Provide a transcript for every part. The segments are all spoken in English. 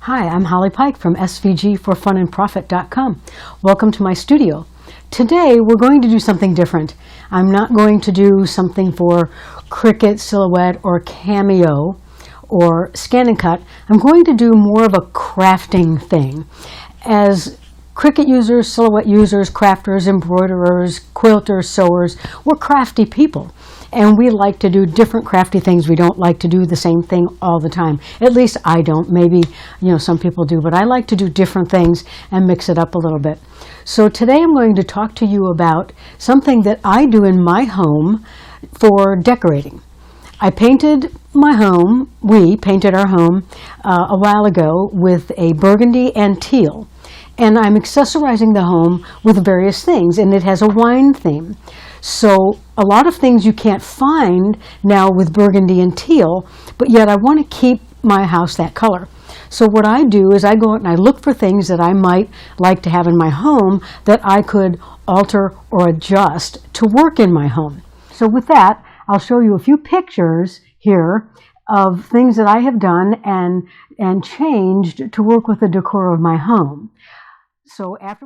Hi, I'm Holly Pike from svgforfunandprofit.com. Welcome to my studio. Today we're going to do something different. I'm not going to do something for Cricut, Silhouette, or Cameo, or Scan and Cut. I'm going to do more of a crafting thing. As Cricut users, Silhouette users, crafters, embroiderers, quilters, sewers, we're crafty people. And we like to do different crafty things. We don't like to do the same thing all the time. At least I don't. Maybe, some people do. But I like to do different things and mix it up a little bit. So today I'm going to talk to you about something that I do in my home for decorating. I painted my home, we painted our home a while ago with a burgundy and teal. And I'm accessorizing the home with various things. And it has a wine theme. So a lot of things you can't find now with burgundy and teal, but yet I want to keep my house that color. So what I do is I go out and I look for things that I might like to have in my home that I could alter or adjust to work in my home. So with that, I'll show you a few pictures here of things that I have done and changed to work with the decor of my home. So after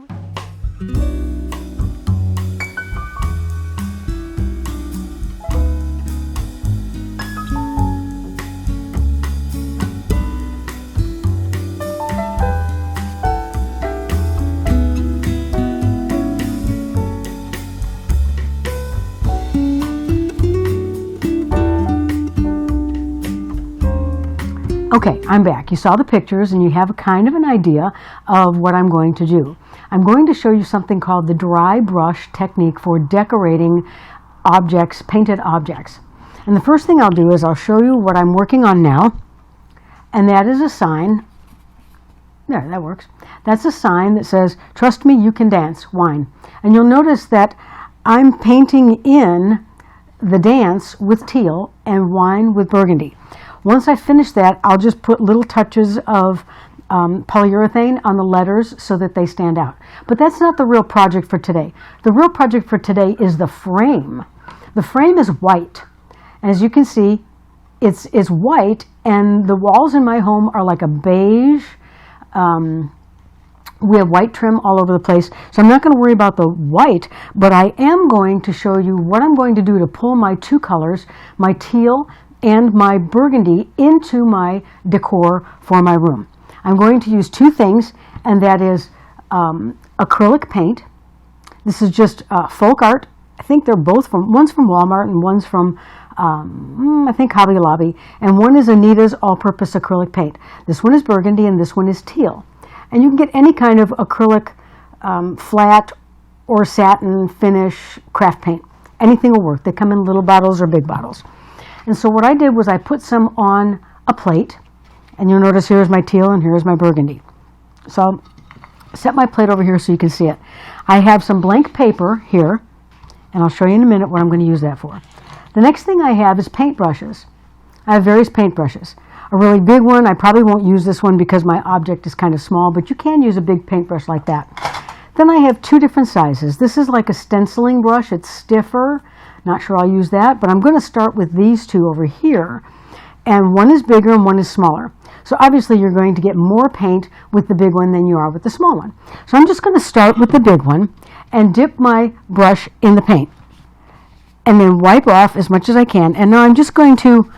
Okay, I'm back. You saw the pictures and you have a kind of an idea of what I'm going to do. I'm going to show you something called the dry brush technique for decorating objects, painted objects. And the first thing I'll do is I'll show you what I'm working on now. And that is a sign. There, that works. That's a sign that says, "Trust me, you can dance, wine." And you'll notice that I'm painting in the dance with teal and wine with burgundy. Once I finish that, I'll just put little touches of polyurethane on the letters so that they stand out. But that's not the real project for today. The real project for today is the frame. The frame is white. And as you can see, it's white, and the walls in my home are like a beige. We have white trim all over the place, so I'm not going to worry about the white, but I am going to show you what I'm going to do to pull my two colors, my teal and my burgundy, into my decor for my room. I'm going to use two things, and that is acrylic paint. This is just folk art. I think they're both one's from Wal-Mart and one's from, I think, Hobby Lobby. And one is Anita's all-purpose acrylic paint. This one is burgundy and this one is teal. And you can get any kind of acrylic flat or satin finish craft paint. Anything will work. They come in little bottles or big bottles. And so what I did was I put some on a plate, and you'll notice here's my teal and here's my burgundy. So I'll set my plate over here so you can see it. I have some blank paper here, and I'll show you in a minute what I'm going to use that for. The next thing I have is paint brushes. I have various paint brushes. A really big one, I probably won't use this one because my object is kind of small, but you can use a big paintbrush like that. Then I have two different sizes. This is like a stenciling brush. It's stiffer. Not sure I'll use that, but I'm going to start with these two over here. And one is bigger and one is smaller. So obviously you're going to get more paint with the big one than you are with the small one. So I'm just going to start with the big one and dip my brush in the paint. And then wipe off as much as I can. And now I'm just going to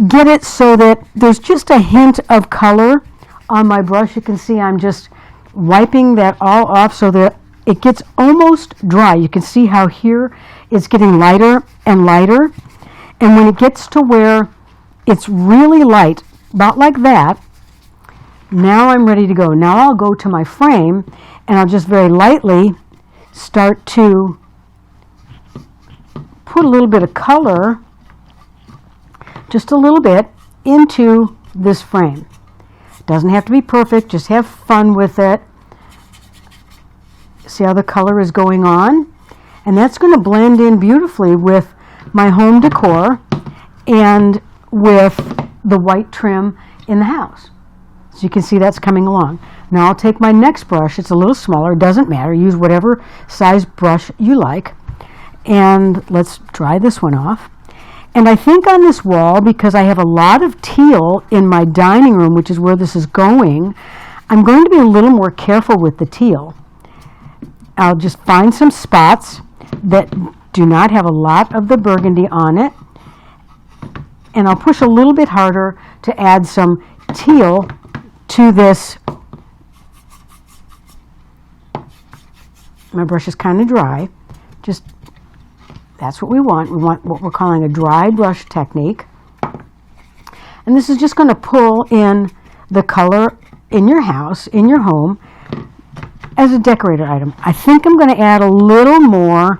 get it so that there's just a hint of color on my brush. You can see I'm just wiping that all off so that it gets almost dry. You can see how here it's getting lighter and lighter. And when it gets to where it's really light, about like that, now I'm ready to go. Now I'll go to my frame and I'll just very lightly start to put a little bit of color, just a little bit, into this frame. It doesn't have to be perfect, just have fun with it. See how the color is going on? And that's going to blend in beautifully with my home decor and with the white trim in the house. So you can see that's coming along. Now I'll take my next brush. It's a little smaller, doesn't matter. Use whatever size brush you like. And let's dry this one off. And I think on this wall, because I have a lot of teal in my dining room, which is where this is going, I'm going to be a little more careful with the teal. I'll just find some spots that do not have a lot of the burgundy on it, and I'll push a little bit harder to add some teal to this. My brush is kind of dry. Just, that's what we want. We want what we're calling a dry brush technique. And this is just going to pull in the color in your house, in your home, as a decorated item. I think I'm going to add a little more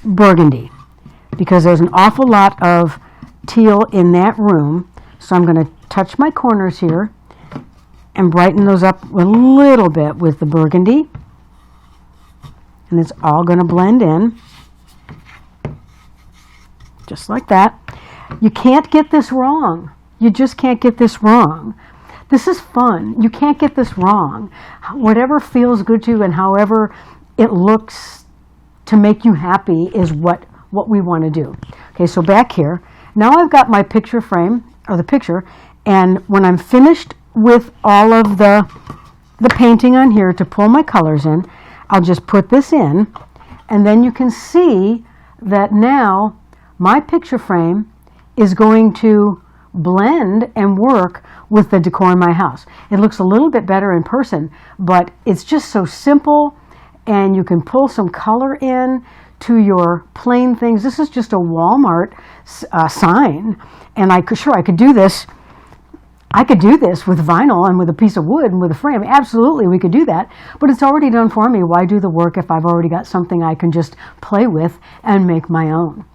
burgundy because there's an awful lot of teal in that room. So I'm going to touch my corners here and brighten those up a little bit with the burgundy. And it's all going to blend in. Just like that. You can't get this wrong. You just can't get this wrong. This is fun. You can't get this wrong. Whatever feels good to you and however it looks to make you happy is what we want to do. Okay, so back here, now I've got my picture frame, or the picture, and when I'm finished with all of the painting on here to pull my colors in, I'll just put this in, and then you can see that now my picture frame is going to blend and work with the decor in my house. It looks a little bit better in person, but it's just so simple, and you can pull some color in to your plain things. This is just a Wal-Mart sign, and I could do this. I could do this with vinyl and with a piece of wood and with a frame. Absolutely, we could do that, but it's already done for me. Why do the work if I've already got something I can just play with and make my own?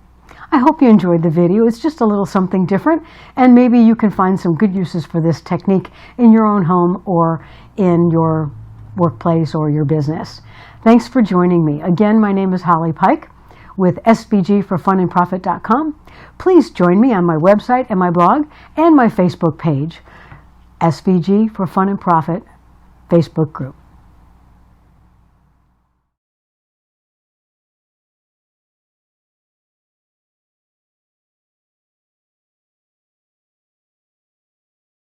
I hope you enjoyed the video. It's just a little something different, and maybe you can find some good uses for this technique in your own home or in your workplace or your business. Thanks for joining me. Again, my name is Holly Pike with svgforfunandprofit.com. Please join me on my website and my blog and my Facebook page, SVG for Fun and Profit Facebook group.